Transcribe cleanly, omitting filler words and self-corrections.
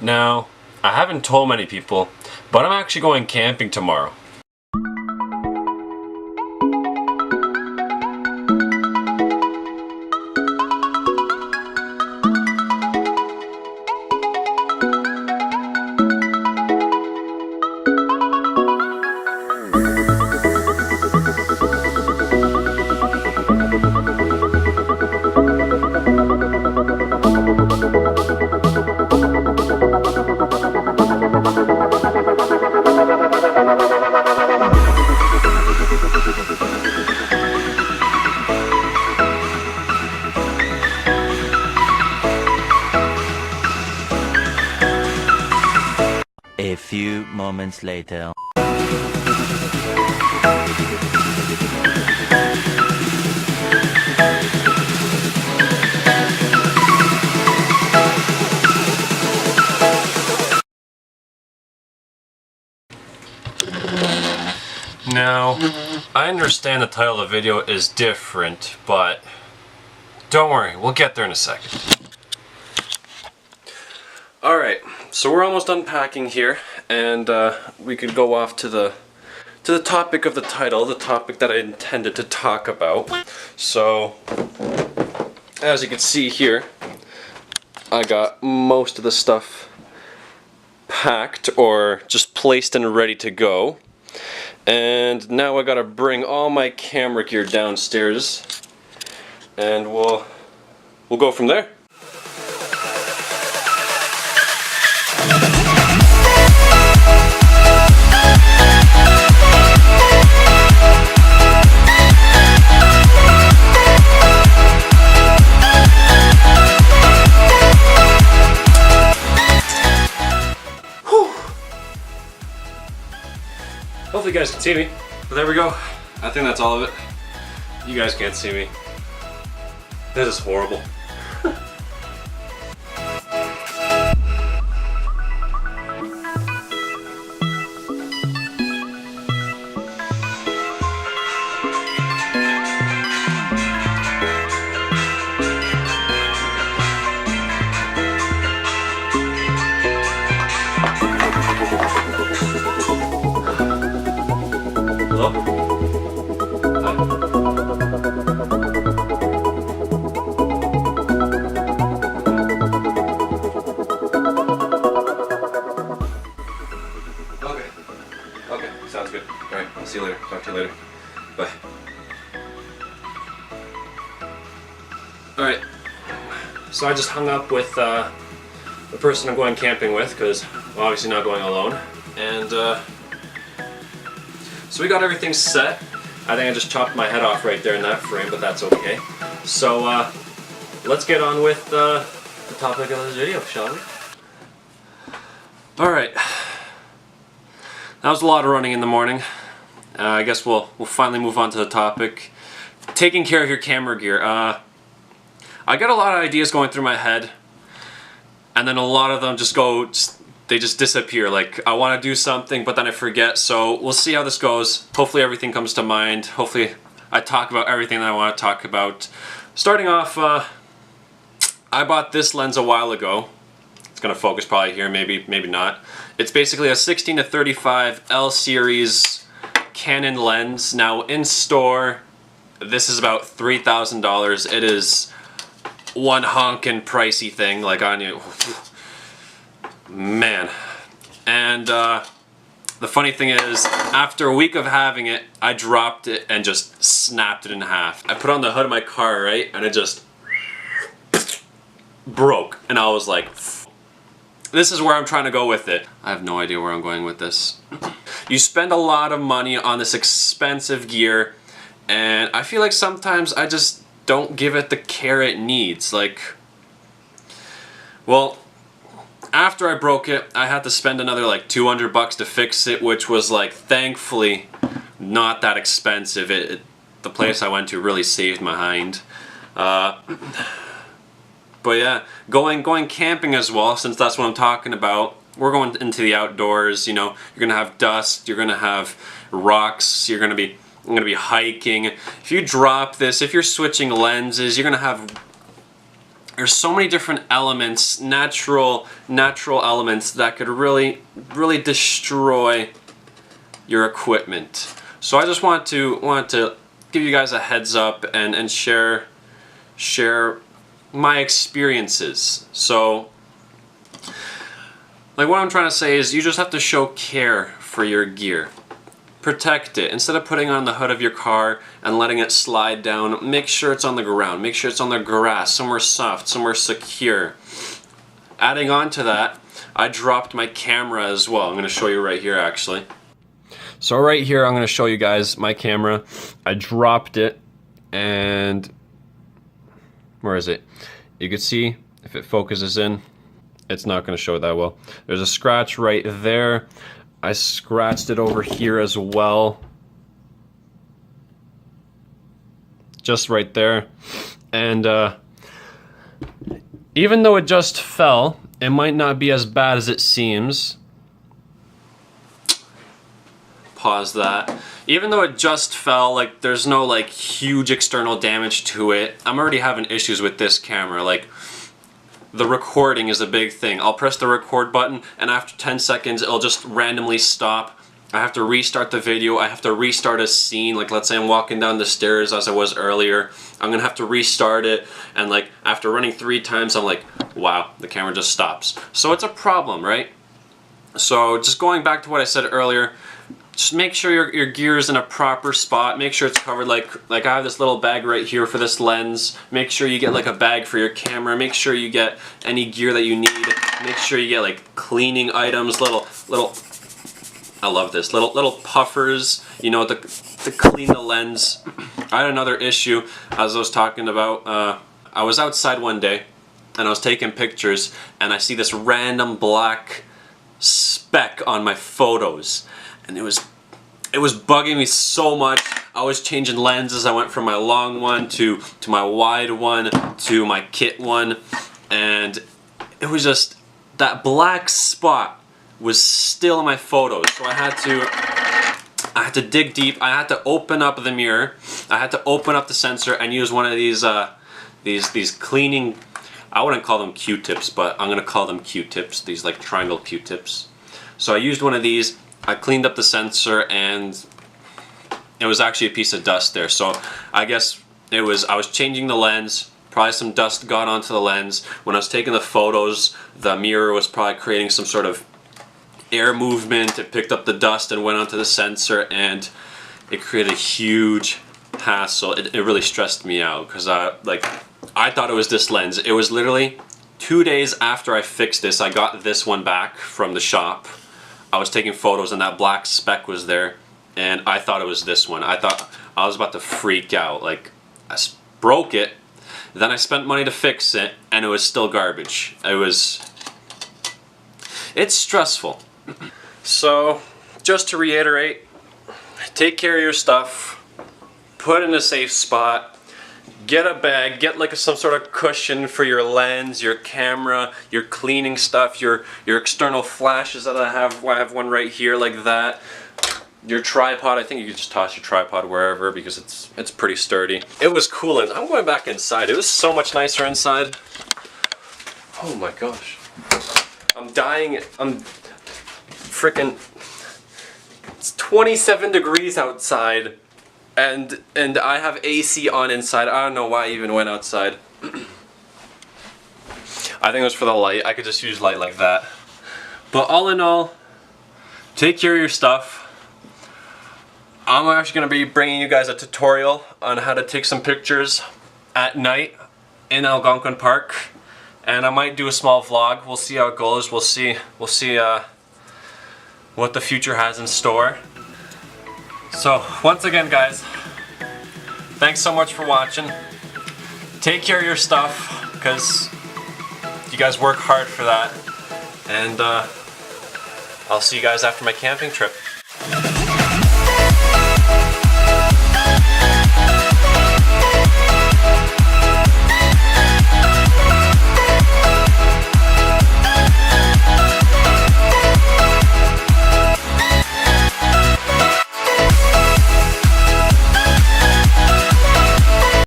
Now, I haven't told many people, but I'm actually going camping tomorrow. A few moments later. Now, I understand the title of the video is different, but don't worry, we'll get there in a second. Alright, so we're almost unpacking here, and we could go off to the topic of the title, the topic that I intended to talk about. So, as you can see here, I got most of the stuff packed or just placed and ready to go. And now I gotta bring all my camera gear downstairs, and we'll go from there. Hopefully you guys can see me. But there we go. I think that's all of it. You guys can't see me. This is horrible. Hello? Hi. Okay, sounds good. Alright, I'll see you later. Talk to you later. Bye. Alright, so I just hung up with the person I'm going camping with, because I'm obviously not going alone. And so we got everything set. I think I just chopped my head off right there in that frame, but that's okay. So let's get on with the topic of this video, shall we? Alright. That was a lot of running in the morning. I guess we'll finally move on to the topic. Taking care of your camera gear. I got a lot of ideas going through my head, and then a lot of them they just disappear. Like, I want to do something, but then I forget. So we'll see how this goes. Hopefully everything comes to mind. Hopefully I talk about everything that I want to talk about. Starting off, I bought this lens a while ago. It's gonna focus probably here, maybe not. It's basically a 16-35 L series Canon lens. Now in store, this is about $3,000. It is one honkin' pricey thing. Like, on you. Man. And the funny thing is, after a week of having it, I dropped it and just snapped it in half. I put it on the hood of my car, right, and it just broke. And I was like, this is where I'm trying to go with it. I have no idea where I'm going with this. You spend a lot of money on this expensive gear, and I feel like sometimes I just don't give it the care it needs. Like, well, after I broke it, I had to spend another like $200 to fix it, which was like, thankfully, not that expensive. The place I went to really saved my hind. But yeah, going camping as well, since that's what I'm talking about. We're going into the outdoors. You know, you're gonna have dust, you're gonna have rocks, you're gonna be hiking. If you drop this, if you're switching lenses, you're gonna have there's so many different elements, natural elements that could really destroy your equipment. So I just want to give you guys a heads up and share my experiences. So like what I'm trying to say is you just have to show care for your gear. Protect it. Instead of putting it on the hood of your car and letting it slide down, make sure it's on the ground. Make sure it's on the grass, somewhere soft, somewhere secure. Adding on to that, I dropped my camera as well. I'm going to show you right here actually. So right here I'm going to show you guys my camera. I dropped it, and where is it? You can see if it focuses in, it's not going to show that well. There's a scratch right there. I scratched it over here as well. Just right there. And even though it just fell, it might not be as bad as it seems. Pause that. Even though it just fell, like there's no like huge external damage to it. I'm already having issues with this camera. Like the recording is a big thing. I'll press the record button and after 10 seconds it'll just randomly stop. I have to restart the video. I have to restart a scene. Like let's say I'm walking down the stairs as I was earlier. I'm gonna have to restart it, and like after running 3 times I'm like, wow, the camera just stops. So it's a problem, right? So just going back to what I said earlier, just make sure your gear is in a proper spot. Make sure it's covered. Like I have this little bag right here for this lens. Make sure you get like a bag for your camera. Make sure you get any gear that you need. Make sure you get like cleaning items, little I love this, little puffers, you know, to clean the lens. I had another issue as I was talking about. I was outside one day and I was taking pictures and I see this random black speck on my photos. And it was bugging me so much. I was changing lenses. I went from my long one to my wide one to my kit one, and it was just that black spot was still in my photos. So I had to dig deep. I had to open up the mirror. I had to open up the sensor and use one of these cleaning. I wouldn't call them Q-tips, but I'm gonna call them Q-tips. These like triangle Q-tips. So I used one of these. I cleaned up the sensor and it was actually a piece of dust there. So I guess I was changing the lens, probably some dust got onto the lens. When I was taking the photos, the mirror was probably creating some sort of air movement. It picked up the dust and went onto the sensor, and it created a huge hassle. It really stressed me out because I thought it was this lens. It was literally 2 days after I fixed this. I got this one back from the shop. I was taking photos and that black speck was there, and I thought it was this one. I thought I was about to freak out. Like, I broke it, then I spent money to fix it, and it was still garbage. It's stressful. So, just to reiterate, take care of your stuff, put it in a safe spot, get a bag, get like some sort of cushion for your lens, your camera, your cleaning stuff, your external flashes that I have one right here like that. Your tripod, I think you could just toss your tripod wherever because it's pretty sturdy. It was cool, and I'm going back inside. It was so much nicer inside. Oh my gosh. I'm dying. I'm freaking. It's 27 degrees outside. And I have AC on inside. I don't know why I even went outside. I think it was for the light. I could just use light like that. But all in all, take care of your stuff. I'm actually going to be bringing you guys a tutorial on how to take some pictures at night in Algonquin Park. And I might do a small vlog. We'll see how it goes. We'll see what the future has in store. So, once again guys, thanks so much for watching. Take care of your stuff, because you guys work hard for that. And I'll see you guys after my camping trip.